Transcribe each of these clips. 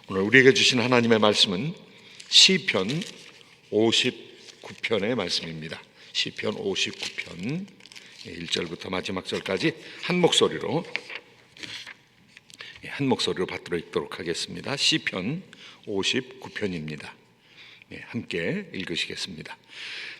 오늘 우리에게 주신 하나님의 말씀은 시편 59편의 말씀입니다. 시편 59편 1절부터 마지막 절까지 한 목소리로 받들어 읽도록 하겠습니다. 시편 59편입니다. 함께 읽으시겠습니다.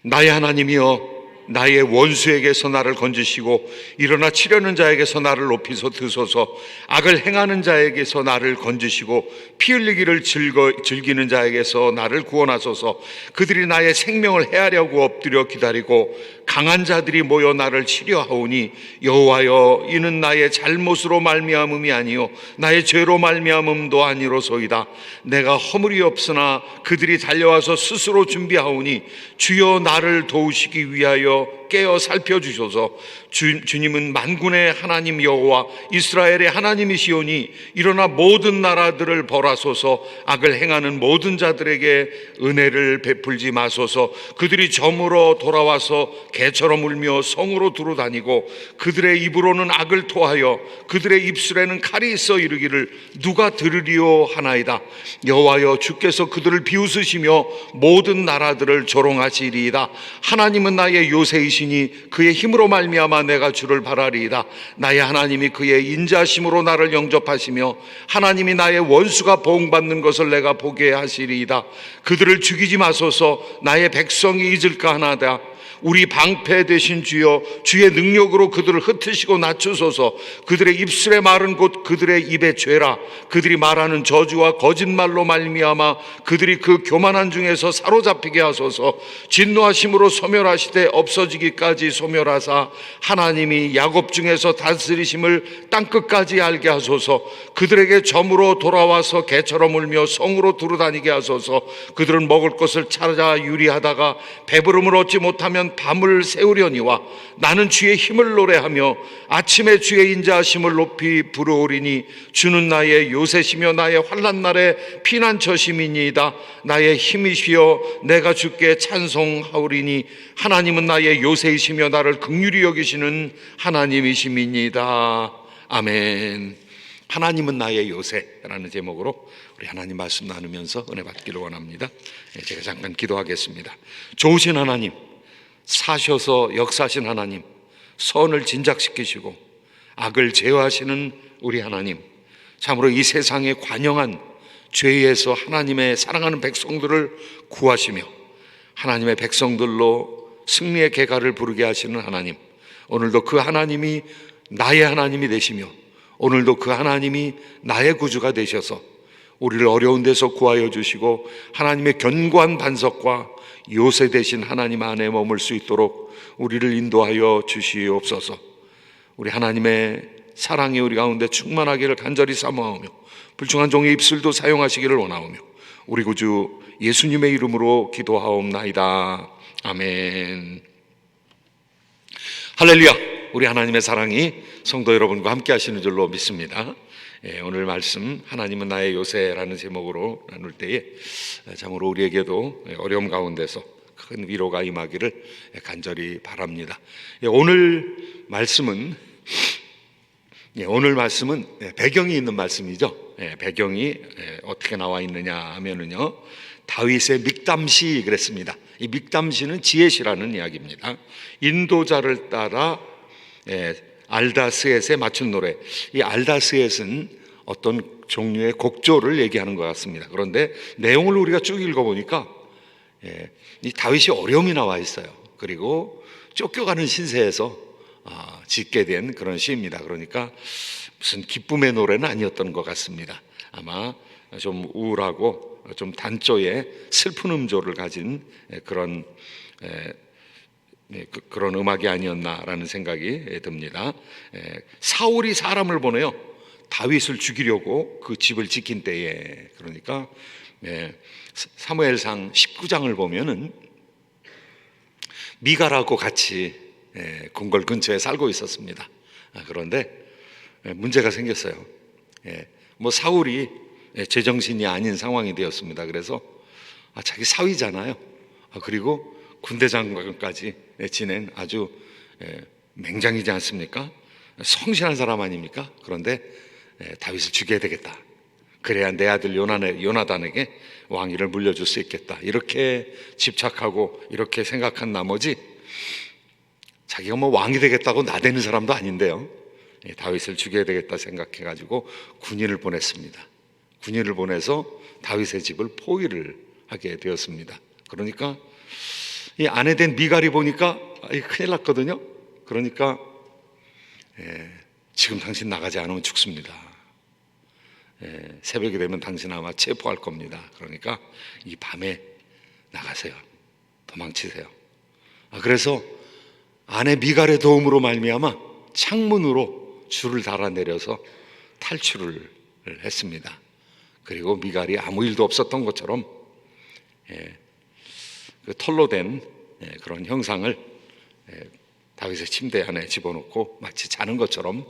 나의 하나님이여, 나의 원수에게서 나를 건지시고 일어나 치려는 자에게서 나를 높이서 드소서. 악을 행하는 자에게서 나를 건지시고 피 흘리기를 즐기는 자에게서 나를 구원하소서. 그들이 나의 생명을 해하려고 엎드려 기다리고 강한 자들이 모여 나를 치려하오니 여호와여, 이는 나의 잘못으로 말미암음이 아니요 나의 죄로 말미암음도 아니로소이다. 내가 허물이 없으나 그들이 달려와서 스스로 준비하오니 주여 나를 도우시기 위하여 깨어 살펴주소서. 주님은 만군의 하나님 여호와 이스라엘의 하나님이시오니 일어나 모든 나라들을 벌하소서. 악을 행하는 모든 자들에게 은혜를 베풀지 마소서. 그들이 점으로 돌아와서 개처럼 울며 성으로 두루다니고 그들의 입으로는 악을 토하여 그들의 입술에는 칼이 있어 이르기를 누가 들으리요 하나이다. 여호와여, 주께서 그들을 비웃으시며 모든 나라들을 조롱하시리이다. 하나님은 나의 요새이시니 그의 힘으로 말미암아 내가 주를 바라리이다. 나의 하나님이 그의 인자심으로 나를 영접하시며 하나님이 나의 원수가 보응받는 것을 내가 보게 하시리이다. 그들을 죽이지 마소서. 나의 백성이 잊을까 하나다. 우리 방패 되신 주여, 주의 능력으로 그들을 흩으시고 낮추소서. 그들의 입술의 말은 곧 그들의 입의 죄라. 그들이 말하는 저주와 거짓말로 말미암아 그들이 그 교만한 중에서 사로잡히게 하소서. 진노하심으로 소멸하시되 없어지기까지 소멸하사 하나님이 야곱 중에서 다스리심을 땅끝까지 알게 하소서. 그들에게 점으로 돌아와서 개처럼 울며 성으로 두루다니게 하소서. 그들은 먹을 것을 찾아 유리하다가 배부름을 얻지 못하면 밤을 새우려니와 나는 주의 힘을 노래하며 아침에 주의 인자하심을 높이 부르오리니 주는 나의 요새시며 나의 환난 날에 피난처심이니이다. 나의 힘이시여, 내가 주께 찬송하오리니 하나님은 나의 요새이시며 나를 긍휼히 여기시는 하나님이심이니이다. 아멘. 하나님은 나의 요새라는 제목으로 우리 하나님 말씀 나누면서 은혜 받기를 원합니다. 제가 잠깐 기도하겠습니다. 좋으신 하나님, 사셔서 역사하신 하나님, 선을 진작시키시고 악을 제어하시는 우리 하나님, 참으로 이 세상에 관영한 죄에서 하나님의 사랑하는 백성들을 구하시며 하나님의 백성들로 승리의 계가를 부르게 하시는 하나님, 오늘도 그 하나님이 나의 하나님이 되시며 오늘도 그 하나님이 나의 구주가 되셔서 우리를 어려운 데서 구하여 주시고 하나님의 견고한 반석과 요새 되신 하나님 안에 머물 수 있도록 우리를 인도하여 주시옵소서. 우리 하나님의 사랑이 우리 가운데 충만하기를 간절히 사모하며 불충한 종의 입술도 사용하시기를 원하오며 우리 구주 예수님의 이름으로 기도하옵나이다. 아멘. 할렐루야. 우리 하나님의 사랑이 성도 여러분과 함께 하시는 줄로 믿습니다. 오늘 말씀 하나님은 나의 요새라는 제목으로 나눌 때에 참으로 우리에게도 어려움 가운데서 큰 위로가 임하기를 간절히 바랍니다. 오늘 말씀은 배경이 있는 말씀이죠. 배경이 어떻게 나와 있느냐 하면은요, 다윗의 믹담시 그랬습니다. 이 믹담시는 지혜시라는 이야기입니다. 인도자를 따라 알다스엣에 맞춘 노래. 이 알다스엣은 어떤 종류의 곡조를 얘기하는 것 같습니다. 그런데 내용을 우리가 쭉 읽어보니까 이 다윗이 어려움이 나와 있어요. 그리고 쫓겨가는 신세에서 짓게 된 그런 시입니다. 그러니까 무슨 기쁨의 노래는 아니었던 것 같습니다. 아마 좀 우울하고 좀 단조의 슬픈 음조를 가진 그런 음악이 아니었나라는 생각이 듭니다. 사울이 사람을 보내요. 다윗을 죽이려고 그 집을 지킨 때에. 그러니까 사무엘상 19장을 보면은 미갈하고 같이 궁궐 근처에 살고 있었습니다. 그런데 문제가 생겼어요. 사울이 제정신이 아닌 상황이 되었습니다. 그래서 자기 사위잖아요. 그리고 군대 장관까지 지낸 아주 맹장이지 않습니까? 성실한 사람 아닙니까? 그런데 다윗을 죽여야 되겠다. 그래야 내 아들 요나단에게 왕위를 물려줄 수 있겠다. 이렇게 집착하고 이렇게 생각한 나머지 자기가 뭐 왕이 되겠다고 나대는 사람도 아닌데요, 다윗을 죽여야 되겠다 생각해가지고 군인을 보냈습니다. 군인을 보내서 다윗의 집을 포위를 하게 되었습니다. 그러니까 이 아내 된 미갈이 보니까 큰일 났거든요. 그러니까 지금 당신 나가지 않으면 죽습니다. 새벽이 되면 당신 아마 체포할 겁니다. 그러니까 이 밤에 나가세요. 도망치세요. 그래서 아내 미갈의 도움으로 말미암아 창문으로 줄을 달아내려서 탈출을 했습니다. 그리고 미갈이 아무 일도 없었던 것처럼 그 털로 된 그런 형상을 다윗의 침대 안에 집어넣고 마치 자는 것처럼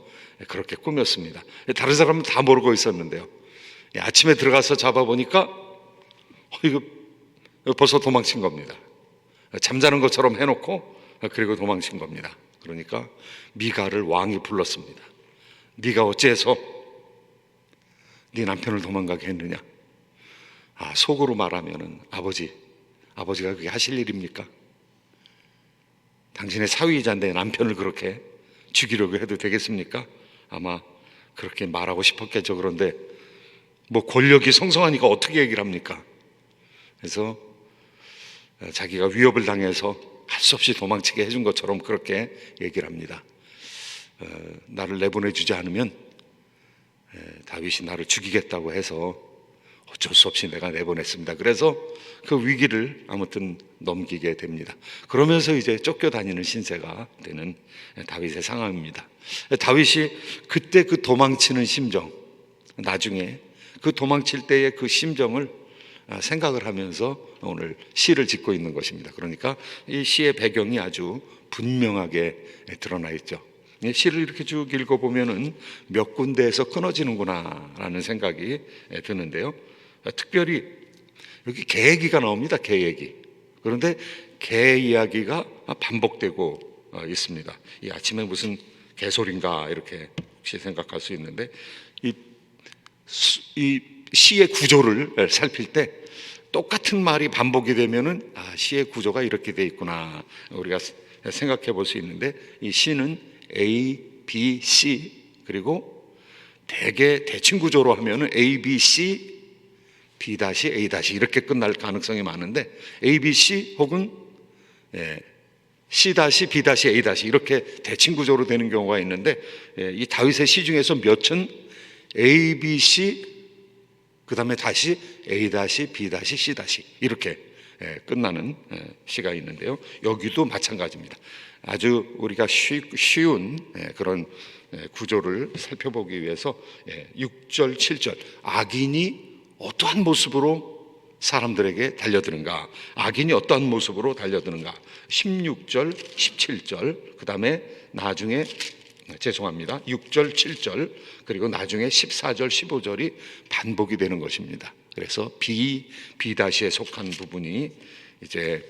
그렇게 꾸몄습니다. 다른 사람은 다 모르고 있었는데요, 아침에 들어가서 잡아보니까 이거 벌써 도망친 겁니다. 잠자는 것처럼 해놓고 그리고 도망친 겁니다. 그러니까 미갈을 왕이 불렀습니다. 네가 어째서 네 남편을 도망가게 했느냐? 속으로 말하면은 아버지가 그게 하실 일입니까? 당신의 사위이자인데 남편을 그렇게 죽이려고 해도 되겠습니까? 아마 그렇게 말하고 싶었겠죠. 그런데 뭐 권력이 성성하니까 어떻게 얘기를 합니까? 그래서 자기가 위협을 당해서 할 수 없이 도망치게 해준 것처럼 그렇게 얘기를 합니다. 나를 내보내주지 않으면 다윗이 나를 죽이겠다고 해서 어쩔 수 없이 내가 내보냈습니다. 그래서 그 위기를 아무튼 넘기게 됩니다. 그러면서 이제 쫓겨다니는 신세가 되는 다윗의 상황입니다. 다윗이 그때 그 도망치는 심정, 나중에 그 도망칠 때의 그 심정을 생각을 하면서 오늘 시를 짓고 있는 것입니다. 그러니까 이 시의 배경이 아주 분명하게 드러나 있죠. 시를 이렇게 쭉 읽어보면은 몇 군데에서 끊어지는구나 라는 생각이 드는데요, 특별히 여기 개 얘기가 나옵니다. 개 얘기. 그런데 개 이야기가 반복되고 있습니다. 이 아침에 무슨 개소리인가 이렇게 혹시 생각할 수 있는데, 이 시의 구조를 살필 때 똑같은 말이 반복이 되면은 시의 구조가 이렇게 돼 있구나 우리가 생각해 볼 수 있는데, 이 시는 A, B, C 그리고 대칭 구조로 하면은 A, B, C, B 다시 A 다시 이렇게 끝날 가능성이 많은데, A, B, C 혹은 C 다시 B 다시 A 다시 이렇게 대칭 구조로 되는 경우가 있는데, 이 다윗의 시 중에서 몇은 A, B, C 그 다음에 다시 A 다시 B 다시 C 다시 이렇게 끝나는 시가 있는데요, 여기도 마찬가지입니다. 아주 우리가 쉬운 그런 구조를 살펴보기 위해서 6절 7절 악인이 어떠한 모습으로 사람들에게 달려드는가, 악인이 어떠한 모습으로 달려드는가, 16절 17절 그 다음에 나중에 6절 7절 그리고 나중에 14절 15절이 반복이 되는 것입니다. 그래서 B-에 속한 부분이 이제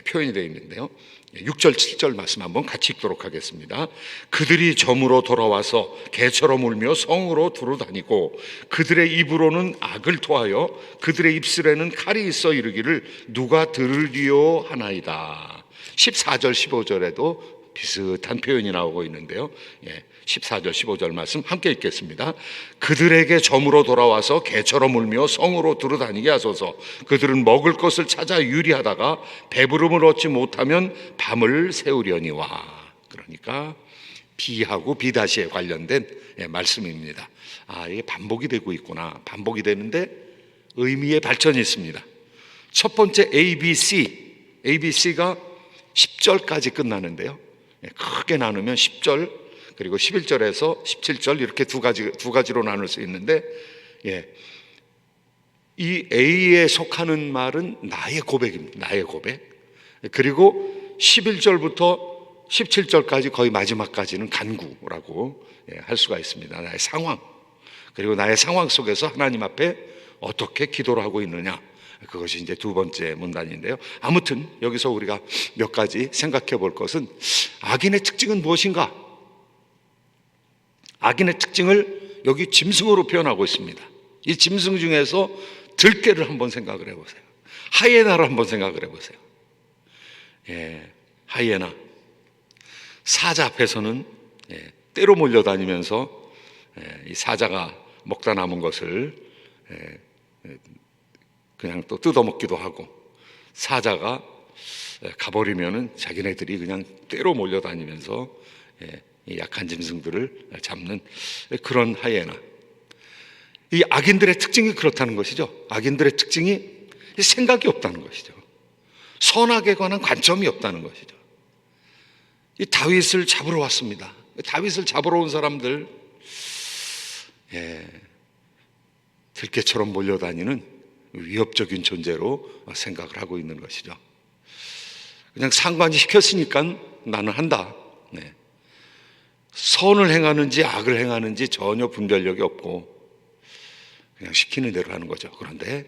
표현이 되어 있는데요, 6절 7절 말씀 한번 같이 읽도록 하겠습니다. 그들이 점으로 돌아와서 개처럼 울며 성으로 두루다니고 그들의 입으로는 악을 토하여 그들의 입술에는 칼이 있어 이르기를 누가 들으리요 하나이다. 14절 15절에도 비슷한 표현이 나오고 있는데요, 14절 15절 말씀 함께 읽겠습니다. 그들에게 점으로 돌아와서 개처럼 울며 성으로 두루다니게 하소서. 그들은 먹을 것을 찾아 유리하다가 배부름을 얻지 못하면 밤을 새우려니와. 그러니까 B하고 B에 관련된 말씀입니다. 이게 반복이 되고 있구나. 반복이 되는데 의미의 발전이 있습니다. 첫 번째 ABC가 10절까지 끝나는데요, 크게 나누면 10절 그리고 11절에서 17절 이렇게 두 가지로 나눌 수 있는데, 이 A에 속하는 말은 나의 고백입니다. 나의 고백. 그리고 11절부터 17절까지 거의 마지막까지는 간구라고 할 수가 있습니다. 나의 상황, 그리고 나의 상황 속에서 하나님 앞에 어떻게 기도를 하고 있느냐, 그것이 이제 두 번째 문단인데요, 아무튼 여기서 우리가 몇 가지 생각해 볼 것은, 악인의 특징은 무엇인가? 악인의 특징을 여기 짐승으로 표현하고 있습니다. 이 짐승 중에서 들깨를 한번 생각을 해보세요. 하이에나를 한번 생각을 해보세요. 하이에나. 사자 앞에서는 떼로 몰려다니면서 이 사자가 먹다 남은 것을 그냥 또 뜯어먹기도 하고, 사자가 가버리면은 자기네들이 그냥 떼로 몰려다니면서 이 약한 짐승들을 잡는 그런 하이에나. 이 악인들의 특징이 그렇다는 것이죠. 악인들의 특징이 생각이 없다는 것이죠. 선악에 관한 관점이 없다는 것이죠. 이 다윗을 잡으러 왔습니다. 다윗을 잡으러 온 사람들, 들깨처럼 몰려다니는 위협적인 존재로 생각을 하고 있는 것이죠. 그냥 상관이 시켰으니까 나는 한다. 선을 행하는지 악을 행하는지 전혀 분별력이 없고 그냥 시키는 대로 하는 거죠. 그런데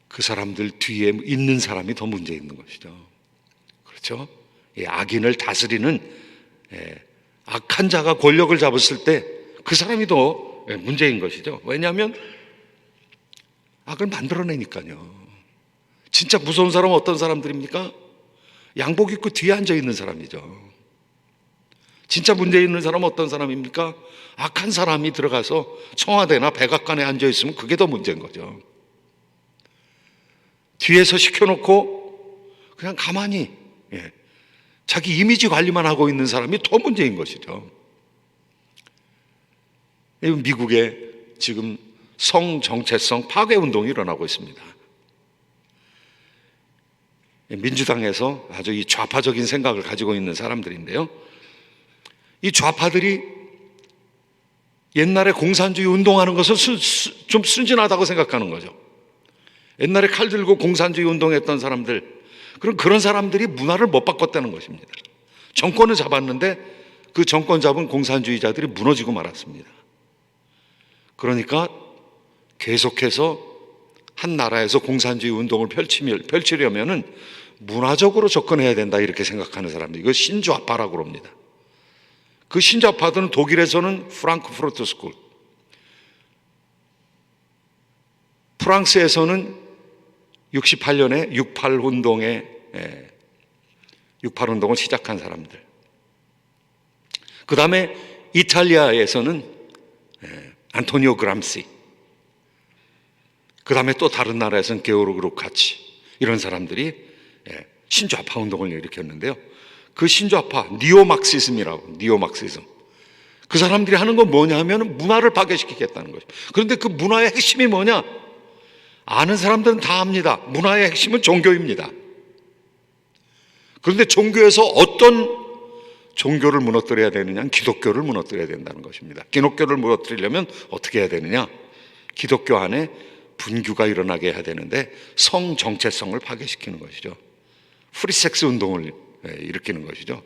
그 사람들 뒤에 있는 사람이 더 문제 있는 것이죠. 그렇죠? 이 악인을 다스리는 악한 자가 권력을 잡았을 때 그 사람이 더 문제인 것이죠. 왜냐하면 악을 만들어내니까요. 진짜 무서운 사람은 어떤 사람들입니까? 양복 입고 뒤에 앉아 있는 사람이죠. 진짜 문제 있는 사람은 어떤 사람입니까? 악한 사람이 들어가서 청와대나 백악관에 앉아 있으면 그게 더 문제인 거죠. 뒤에서 시켜놓고 그냥 가만히 자기 이미지 관리만 하고 있는 사람이 더 문제인 것이죠. 미국에 지금 성정체성 파괴운동이 일어나고 있습니다. 민주당에서 아주 이 좌파적인 생각을 가지고 있는 사람들인데요, 이 좌파들이 옛날에 공산주의 운동하는 것을 좀 순진하다고 생각하는 거죠. 옛날에 칼 들고 공산주의 운동했던 사람들, 그런 사람들이 문화를 못 바꿨다는 것입니다. 정권을 잡았는데 그 정권 잡은 공산주의자들이 무너지고 말았습니다. 그러니까 계속해서 한 나라에서 공산주의 운동을 펼치려면은 문화적으로 접근해야 된다, 이렇게 생각하는 사람들, 이거 신좌파라고 합니다. 그 신좌파들은 독일에서는 프랑크푸르트 스쿨, 프랑스에서는 68년에 68운동을 시작한 사람들, 그 다음에 이탈리아에서는 안토니오 그람시, 그 다음에 또 다른 나라에서는 게오르그 루카치, 이런 사람들이 신좌파 운동을 일으켰는데요, 그 신좌파 니오막시즘이라고, 니오막시즘, 그 사람들이 하는 건 뭐냐 하면 문화를 파괴시키겠다는 거죠. 그런데 그 문화의 핵심이 뭐냐? 아는 사람들은 다 압니다. 문화의 핵심은 종교입니다. 그런데 종교에서 어떤 종교를 무너뜨려야 되느냐? 기독교를 무너뜨려야 된다는 것입니다. 기독교를 무너뜨리려면 어떻게 해야 되느냐? 기독교 안에 분규가 일어나게 해야 되는데 성 정체성을 파괴시키는 것이죠. 프리섹스 운동을 일으키는 것이죠.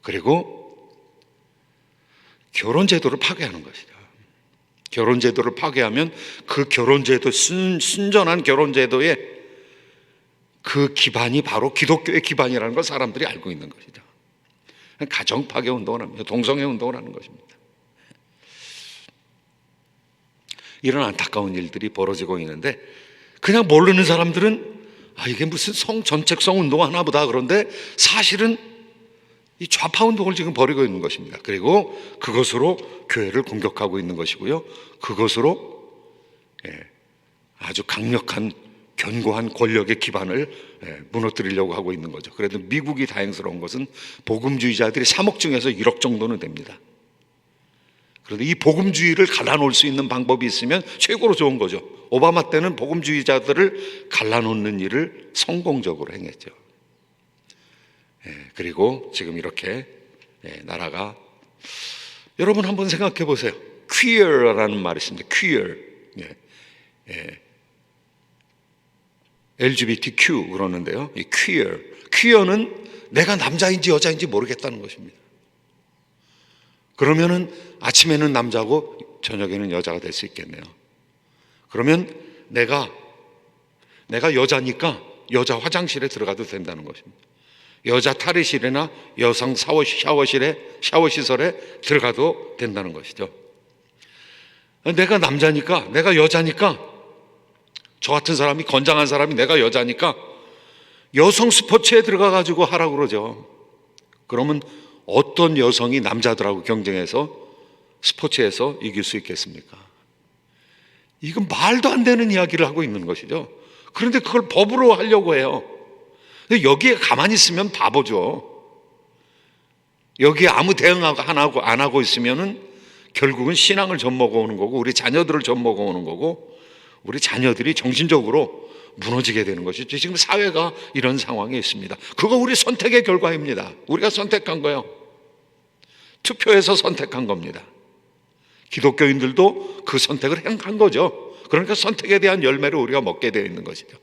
그리고 결혼제도를 파괴하는 것이죠. 결혼제도를 파괴하면 그 결혼제도, 순전한 결혼제도의 그 기반이 바로 기독교의 기반이라는 걸 사람들이 알고 있는 것이죠. 가정 파괴 운동을 합니다. 동성애 운동을 하는 것입니다. 이런 안타까운 일들이 벌어지고 있는데 그냥 모르는 사람들은 이게 무슨 성전책성 운동 하나 보다, 그런데 사실은 이 좌파 운동을 지금 벌이고 있는 것입니다. 그리고 그것으로 교회를 공격하고 있는 것이고요, 그것으로 아주 강력한 견고한 권력의 기반을 무너뜨리려고 하고 있는 거죠. 그래도 미국이 다행스러운 것은 복음주의자들이 3억 중에서 1억 정도는 됩니다. 그런데 이 복음주의를 갈라놓을 수 있는 방법이 있으면 최고로 좋은 거죠. 오바마 때는 복음주의자들을 갈라놓는 일을 성공적으로 행했죠. 그리고 지금 이렇게 나라가, 여러분 한번 생각해 보세요. queer라는 말이 있습니다. queer, LGBTQ 그러는데요, 이 queer는 내가 남자인지 여자인지 모르겠다는 것입니다. 그러면은 아침에는 남자고 저녁에는 여자가 될 수 있겠네요. 그러면 내가 여자니까 여자 화장실에 들어가도 된다는 것입니다. 여자 탈의실이나 여성 샤워시설에 들어가도 된다는 것이죠. 내가 남자니까, 내가 여자니까, 저 같은 사람이, 건장한 사람이 내가 여자니까 여성 스포츠에 들어가가지고 하라고 그러죠. 그러면 어떤 여성이 남자들하고 경쟁해서 스포츠에서 이길 수 있겠습니까? 이건 말도 안 되는 이야기를 하고 있는 것이죠. 그런데 그걸 법으로 하려고 해요. 근데 여기에 가만히 있으면 바보죠. 여기에 아무 대응 안 하고 있으면은 결국은 신앙을 젖먹어 오는 거고, 우리 자녀들을 젖먹어 오는 거고, 우리 자녀들이 정신적으로 무너지게 되는 것이죠. 지금 사회가 이런 상황에 있습니다. 그거 우리 선택의 결과입니다. 우리가 선택한 거예요. 투표해서 선택한 겁니다. 기독교인들도 그 선택을 한 거죠. 그러니까 선택에 대한 열매를 우리가 먹게 되어 있는 것이죠.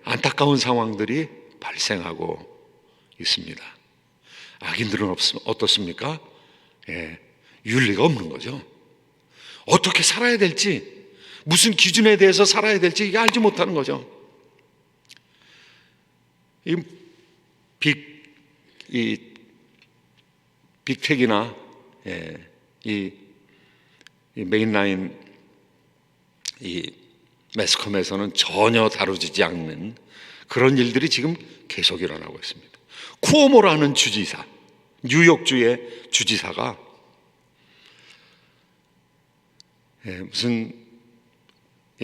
안타까운 상황들이 발생하고 있습니다. 악인들은 어떻습니까? 윤리가 없는 거죠. 어떻게 살아야 될지, 무슨 기준에 대해서 살아야 될지 이게 알지 못하는 거죠. 이 빅텍이나 이 메인라인 이 매스컴에서는 전혀 다루지 않는 그런 일들이 지금 계속 일어나고 있습니다. 쿠오모라는 주지사, 뉴욕주의 주지사가 무슨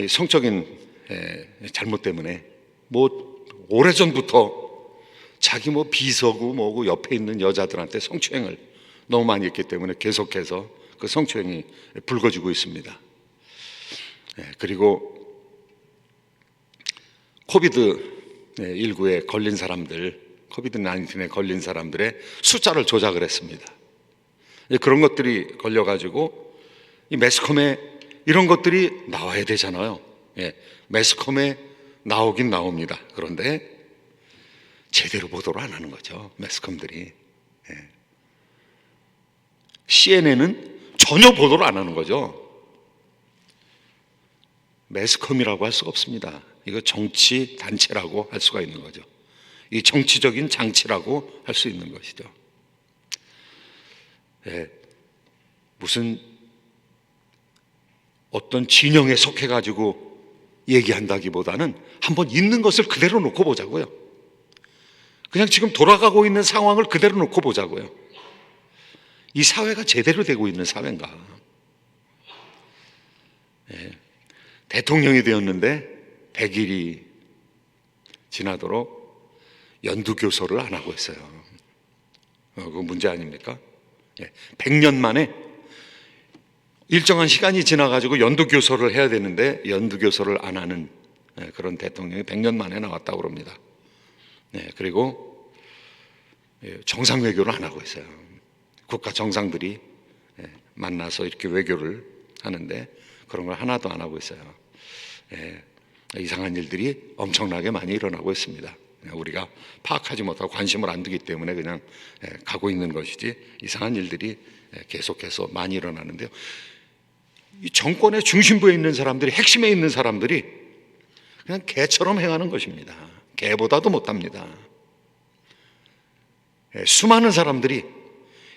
성적인 잘못 때문에 오래전부터 자기 비서고 뭐고 옆에 있는 여자들한테 성추행을 너무 많이 했기 때문에 계속해서 그 성추행이 불거지고 있습니다. 그리고 코비드19에 걸린 사람들, 코비드19에 걸린 사람들의 숫자를 조작을 했습니다. 그런 것들이 걸려가지고 이 매스컴에 이런 것들이 나와야 되잖아요. 매스컴에 나오긴 나옵니다. 그런데 제대로 보도를 안 하는 거죠, 매스컴들이. CNN은 전혀 보도를 안 하는 거죠. 매스컴이라고 할 수가 없습니다. 이거 정치 단체라고 할 수가 있는 거죠. 이 정치적인 장치라고 할 수 있는 것이죠. 무슨 어떤 진영에 속해가지고 얘기한다기보다는 한번 있는 것을 그대로 놓고 보자고요. 그냥 지금 돌아가고 있는 상황을 그대로 놓고 보자고요. 이 사회가 제대로 되고 있는 사회인가? 대통령이 되었는데 100일이 지나도록 연두교소를 안 하고 있어요. 그거 문제 아닙니까? 100년 만에 일정한 시간이 지나가지고 연두교소를 해야 되는데 연두교소를 안 하는 그런 대통령이 100년 만에 나왔다고 합니다. 그리고 정상외교를 안 하고 있어요. 국가 정상들이 만나서 이렇게 외교를 하는데 그런 걸 하나도 안 하고 있어요. 이상한 일들이 엄청나게 많이 일어나고 있습니다. 우리가 파악하지 못하고 관심을 안 두기 때문에 그냥 가고 있는 것이지 이상한 일들이 계속해서 많이 일어나는데요. 이 정권의 중심부에 있는 사람들이, 핵심에 있는 사람들이 그냥 개처럼 행하는 것입니다. 개보다도 못합니다. 수많은 사람들이,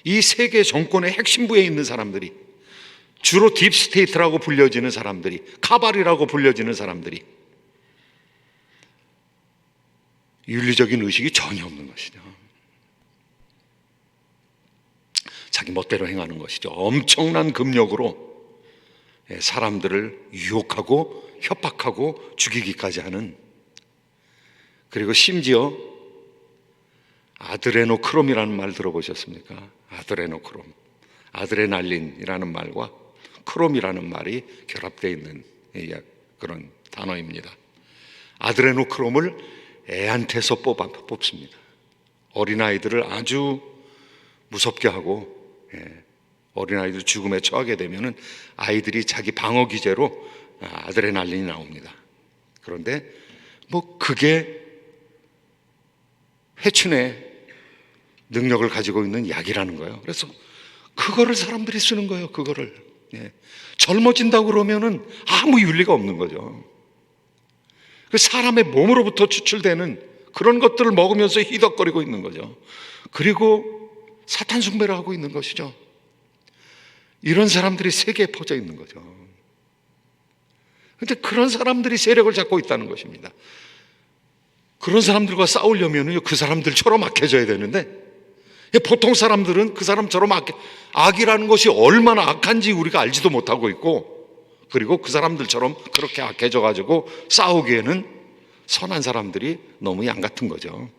이 세계 정권의 핵심부에 있는 사람들이, 주로 딥스테이트라고 불려지는 사람들이, 카발이라고 불려지는 사람들이 윤리적인 의식이 전혀 없는 것이죠. 자기 멋대로 행하는 것이죠. 엄청난 금력으로 사람들을 유혹하고 협박하고 죽이기까지 하는, 그리고 심지어 아드레노크롬이라는 말 들어보셨습니까? 아드레노크롬, 아드레날린이라는 말과 크롬이라는 말이 결합되어 있는 그런 단어입니다. 아드레노크롬을 애한테서 뽑습니다. 어린아이들을 아주 무섭게 하고, 어린아이들 죽음에 처하게 되면은 아이들이 자기 방어 기제로 아드레날린이 나옵니다. 그런데 그게 회춘의 능력을 가지고 있는 약이라는 거예요. 그래서 그거를 사람들이 쓰는 거예요. 그거를 젊어진다고 그러면은 아무 윤리가 없는 거죠. 그 사람의 몸으로부터 추출되는 그런 것들을 먹으면서 희덕거리고 있는 거죠. 그리고 사탄 숭배를 하고 있는 것이죠. 이런 사람들이 세계에 퍼져 있는 거죠. 그런데 그런 사람들이 세력을 잡고 있다는 것입니다. 그런 사람들과 싸우려면 그 사람들처럼 악해져야 되는데, 보통 사람들은 그 사람처럼 악이라는 것이 얼마나 악한지 우리가 알지도 못하고 있고, 그리고 그 사람들처럼 그렇게 악해져 가지고 싸우기에는 선한 사람들이 너무 양 같은 거죠.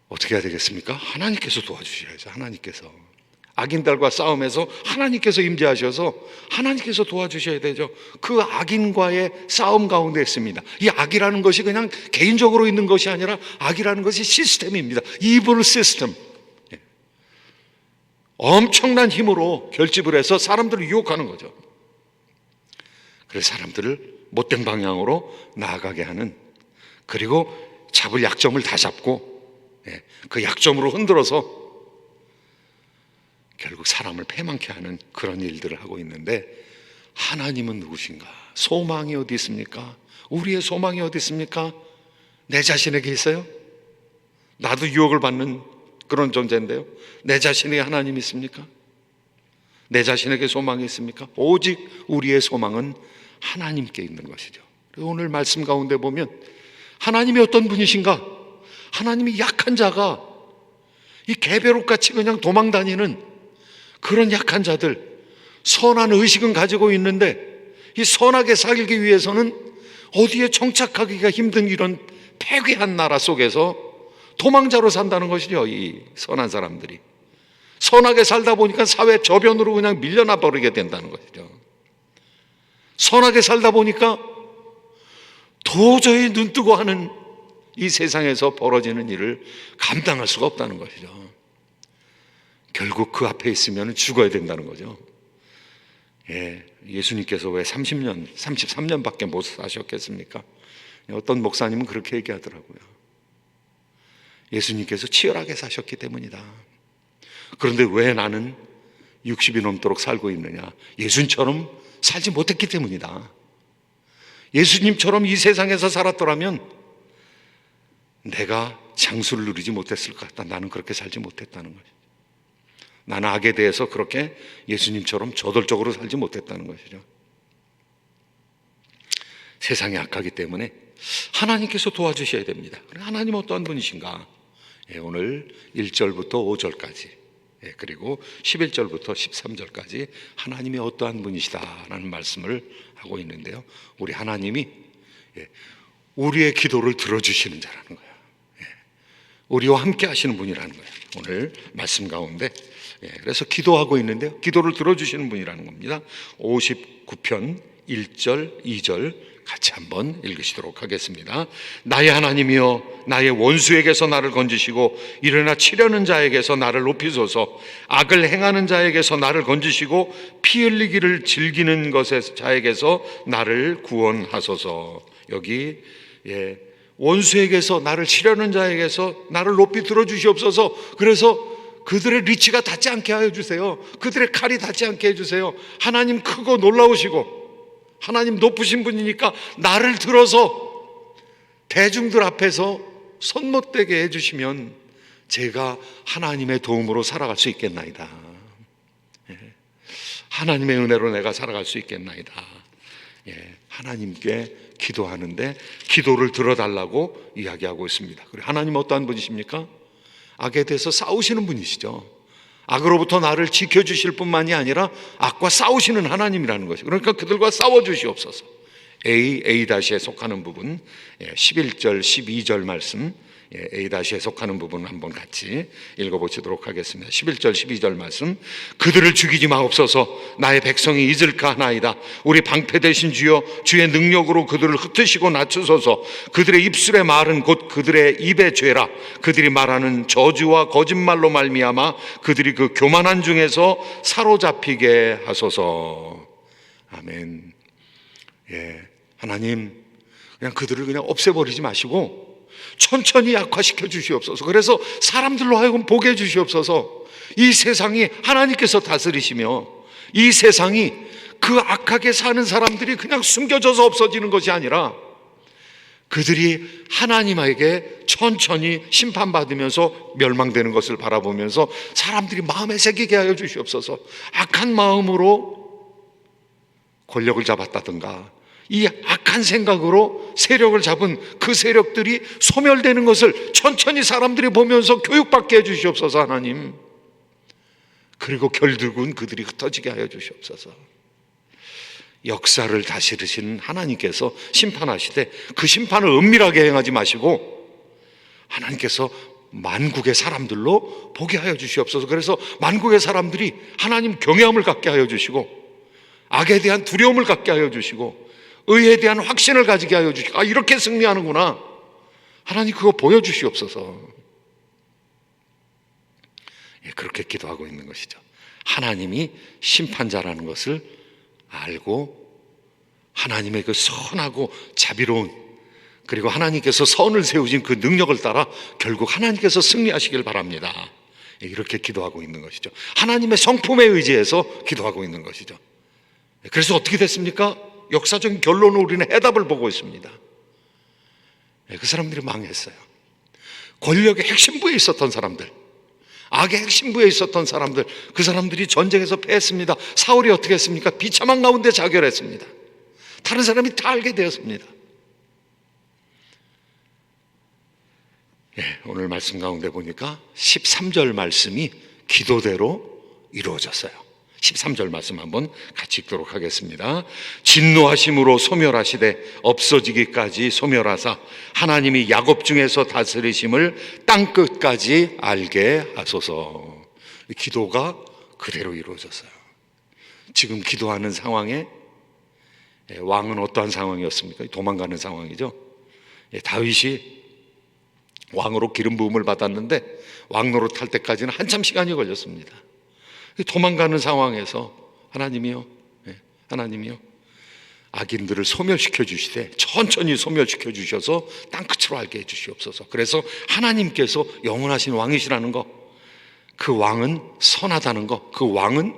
어떻게 해야 되겠습니까? 하나님께서 도와주셔야죠. 하나님께서 악인들과 싸움에서 하나님께서 임재하셔서 하나님께서 도와주셔야 되죠. 그 악인과의 싸움 가운데 있습니다. 이 악이라는 것이 그냥 개인적으로 있는 것이 아니라 악이라는 것이 시스템입니다. 이블 시스템. 엄청난 힘으로 결집을 해서 사람들을 유혹하는 거죠. 그래서 사람들을 못된 방향으로 나아가게 하는, 그리고 잡을 약점을 다 잡고 그 약점으로 흔들어서 결국 사람을 패망케 하는 그런 일들을 하고 있는데, 하나님은 누구신가? 소망이 어디 있습니까? 우리의 소망이 어디 있습니까? 내 자신에게 있어요? 나도 유혹을 받는 그런 존재인데요, 내 자신에게 하나님이 있습니까? 내 자신에게 소망이 있습니까? 오직 우리의 소망은 하나님께 있는 것이죠. 오늘 말씀 가운데 보면 하나님이 어떤 분이신가? 하나님이 약한 자가 이 개벼룩같이 그냥 도망다니는 그런 약한 자들, 선한 의식은 가지고 있는데 이 선하게 살기 위해서는 어디에 정착하기가 힘든 이런 패괴한 나라 속에서 도망자로 산다는 것이죠. 이 선한 사람들이 선하게 살다 보니까 사회 저변으로 그냥 밀려나 버리게 된다는 것이죠. 선하게 살다 보니까 도저히 눈뜨고 하는 이 세상에서 벌어지는 일을 감당할 수가 없다는 것이죠. 결국 그 앞에 있으면 죽어야 된다는 거죠. 예수님께서 왜 33년밖에 못 사셨겠습니까? 어떤 목사님은 그렇게 얘기하더라고요. 예수님께서 치열하게 사셨기 때문이다. 그런데 왜 나는 60이 넘도록 살고 있느냐? 예수님처럼 살지 못했기 때문이다. 예수님처럼 이 세상에서 살았더라면 내가 장수를 누리지 못했을 것 같다. 나는 그렇게 살지 못했다는 거죠. 나는 악에 대해서 그렇게 예수님처럼 저돌적으로 살지 못했다는 것이죠. 세상이 악하기 때문에 하나님께서 도와주셔야 됩니다. 하나님 어떠한 분이신가? 오늘 1절부터 5절까지, 그리고 11절부터 13절까지 하나님이 어떠한 분이시다라는 말씀을 하고 있는데요, 우리 하나님이 우리의 기도를 들어주시는 자라는 거예요. 우리와 함께 하시는 분이라는 거예요. 오늘 말씀 가운데 그래서 기도하고 있는데요, 기도를 들어주시는 분이라는 겁니다. 59편 1절 2절 같이 한번 읽으시도록 하겠습니다. 나의 하나님이여, 나의 원수에게서 나를 건지시고 일어나 치려는 자에게서 나를 높이소서. 악을 행하는 자에게서 나를 건지시고 피 흘리기를 즐기는 것의 자에게서 나를 구원하소서. 여기 원수에게서 나를 치려는 자에게서 나를 높이 들어주시옵소서. 그래서 그들의 리치가 닿지 않게 하여 주세요. 그들의 칼이 닿지 않게 해주세요. 하나님 크고 놀라우시고 하나님 높으신 분이니까 나를 들어서 대중들 앞에서 손 못 대게 해주시면 제가 하나님의 도움으로 살아갈 수 있겠나이다. 하나님의 은혜로 내가 살아갈 수 있겠나이다. 하나님께 기도하는데 기도를 들어달라고 이야기하고 있습니다. 그리고 하나님 어떠한 분이십니까? 악에 대해서 싸우시는 분이시죠. 악으로부터 나를 지켜주실 뿐만이 아니라 악과 싸우시는 하나님이라는 것이죠. 그러니까 그들과 싸워주시옵소서. A-에 속하는 부분 11절 12절 말씀, A-에 속하는 부분 한번 같이 읽어보시도록 하겠습니다. 11절 12절 말씀. 그들을 죽이지 마옵소서. 나의 백성이 잊을까 하나이다. 우리 방패 되신 주여, 주의 능력으로 그들을 흩으시고 낮추소서. 그들의 입술의 말은 곧 그들의 입의 죄라. 그들이 말하는 저주와 거짓말로 말미암아 그들이 그 교만한 중에서 사로잡히게 하소서. 아멘. 하나님 그냥 그들을 그냥 없애버리지 마시고 천천히 약화시켜 주시옵소서. 그래서 사람들로 하여금 보게 해 주시옵소서. 이 세상이 하나님께서 다스리시며 이 세상이 그 악하게 사는 사람들이 그냥 숨겨져서 없어지는 것이 아니라 그들이 하나님에게 천천히 심판받으면서 멸망되는 것을 바라보면서 사람들이 마음에 새기게 하여 주시옵소서. 악한 마음으로 권력을 잡았다든가 이 악한 생각으로 세력을 잡은 그 세력들이 소멸되는 것을 천천히 사람들이 보면서 교육받게 해주시옵소서. 하나님, 그리고 결국은 그들이 흩어지게 하여 주시옵소서. 역사를 다스리시는 하나님께서 심판하시되 그 심판을 은밀하게 행하지 마시고 하나님께서 만국의 사람들로 보게 하여 주시옵소서. 그래서 만국의 사람들이 하나님 경외함을 갖게 하여 주시고 악에 대한 두려움을 갖게 하여 주시고 의에 대한 확신을 가지게 하여 주시고, 이렇게 승리하는구나, 하나님 그거 보여주시옵소서. 그렇게 기도하고 있는 것이죠. 하나님이 심판자라는 것을 알고 하나님의 그 선하고 자비로운, 그리고 하나님께서 선을 세우신 그 능력을 따라 결국 하나님께서 승리하시길 바랍니다. 이렇게 기도하고 있는 것이죠. 하나님의 성품에 의지해서 기도하고 있는 것이죠. 그래서 어떻게 됐습니까? 역사적인 결론을 우리는 해답을 보고 있습니다. 그 사람들이 망했어요. 권력의 핵심부에 있었던 사람들, 악의 핵심부에 있었던 사람들, 그 사람들이 전쟁에서 패했습니다. 사울이 어떻게 했습니까? 비참한 가운데 자결했습니다. 다른 사람이 다 알게 되었습니다. 오늘 말씀 가운데 보니까 13절 말씀이 기도대로 이루어졌어요. 13절 말씀 한번 같이 읽도록 하겠습니다. 진노하심으로 소멸하시되 없어지기까지 소멸하사 하나님이 야곱 중에서 다스리심을 땅끝까지 알게 하소서. 기도가 그대로 이루어졌어요. 지금 기도하는 상황에 왕은 어떠한 상황이었습니까? 도망가는 상황이죠. 다윗이 왕으로 기름 부음을 받았는데 왕노릇 할 때까지는 한참 시간이 걸렸습니다. 도망가는 상황에서 하나님이요, 하나님이요, 악인들을 소멸시켜 주시되 천천히 소멸시켜 주셔서 땅끝으로 알게 해 주시옵소서. 그래서 하나님께서 영원하신 왕이시라는 것, 그 왕은 선하다는 것, 그 왕은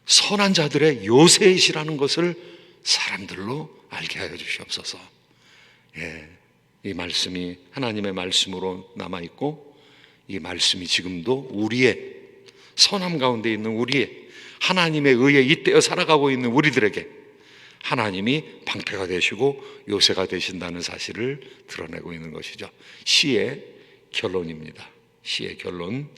선한 자들의 요새이시라는 것을 사람들로 알게 하여 주시옵소서. 이 말씀이 하나님의 말씀으로 남아있고 이 말씀이 지금도 우리의 선함 가운데 있는 우리의 하나님의 의에 잇대어 살아가고 있는 우리들에게 하나님이 방패가 되시고 요새가 되신다는 사실을 드러내고 있는 것이죠. 시의 결론입니다. 시의 결론,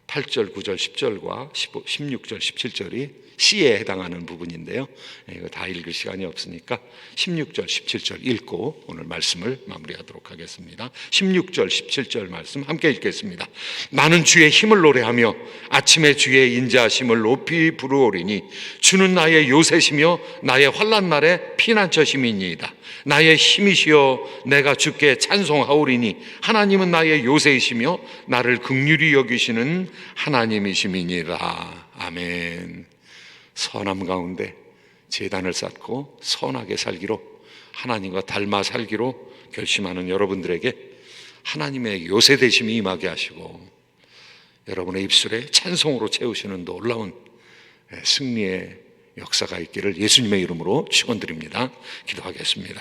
8절, 9절, 10절과 16절, 17절이 시에 해당하는 부분인데요, 이거 다 읽을 시간이 없으니까 16절, 17절 읽고 오늘 말씀을 마무리하도록 하겠습니다. 16절, 17절 말씀 함께 읽겠습니다. 나는 주의 힘을 노래하며 아침에 주의 인자하심을 높이 부르오리니 주는 나의 요새시며 나의 환난 날에 피난처심이니이다. 나의 힘이시여 내가 주께 찬송하오리니 하나님은 나의 요새이시며 나를 긍휼히 여기시는 하나님이심이니라. 아멘. 선함 가운데 제단을 쌓고 선하게 살기로, 하나님과 닮아 살기로 결심하는 여러분들에게 하나님의 요새 되심이 임하게 하시고 여러분의 입술에 찬송으로 채우시는 놀라운 승리의 역사가 있기를 예수님의 이름으로 축원드립니다. 기도하겠습니다.